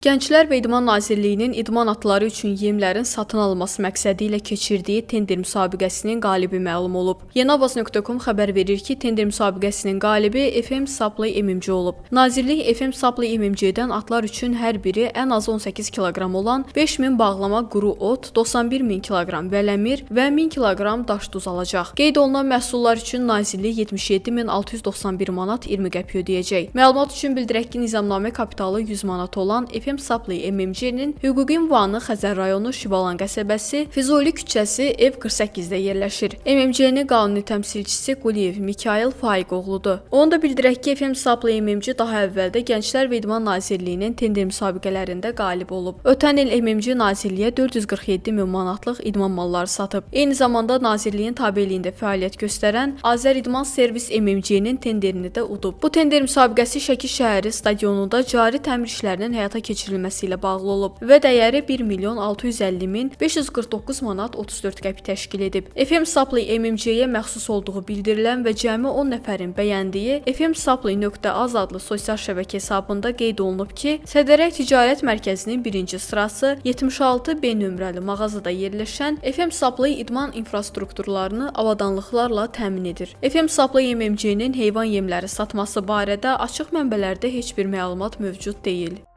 Gənclər və İdman Nazirliyinin idman atları üçün yemlərin satın alınması məqsədi ilə keçirdiyi tender müsabiqəsinin qalibi məlum olub. Yenavaz.com xəbər verir ki, tender müsabiqəsinin qalibi FM Supply MMC olub. Nazirlik FM Supply MMC-dən atlar üçün hər biri ən azı 18 kiloqram olan 5000 bağlama quru ot, 91000 kiloqram vələmir və 1000 kiloqram daş duz alacaq. Qeyd olunan məhsullar üçün Nazirlik 77691 manat 20 qəpik ödəyəcək. Məlumat üçün bildirək ki, nizamnamə kapitalı 100 manat olan FM Supply MMC-nin hüquqi ünvanı Xəzər rayonu Şibalan qəsəbəsi, Füzuli küçəsi ev 48-də yerləşir. MMC-nin qanuni təmsilçisi Quliyev Mikayıl Faiq oğludur. Onu da bildirək ki, FM Supply MMC daha əvvəldə Gənclər və İdman Nazirliyinin tender müsabiqələrində qalib olub. Ötən il MMC Nazirliyə 447 min manatlıq idman malları satıb. Eyni zamanda Nazirliyin tabeliyində fəaliyyət göstərən Azər İdman Servis MMC-nin tenderini də udub. Bu tender müsabiqəsi Şəki şəhəri stadionunda cari təmir işlərinin həyata keçirilməsi ilə bağlı olub və dəyəri 1.650.549 manat 34 qəpik təşkil edib. FM Supply MMC-yə məxsus olduğu bildirilən və cəmi 10 nəfərin bəyəndiyi fmsupply.az adlı sosial şəbəkə hesabında qeyd olunub ki, Sədərək Ticarət Mərkəzinin birinci sırası 76B nömrəli mağazada yerləşən FM Supply idman infrastrukturlarını avadanlıqlarla təmin edir. FM Supply MMC-nin heyvan yemləri satması barədə açıq mənbələrdə heç bir məlumat mövcud deyil.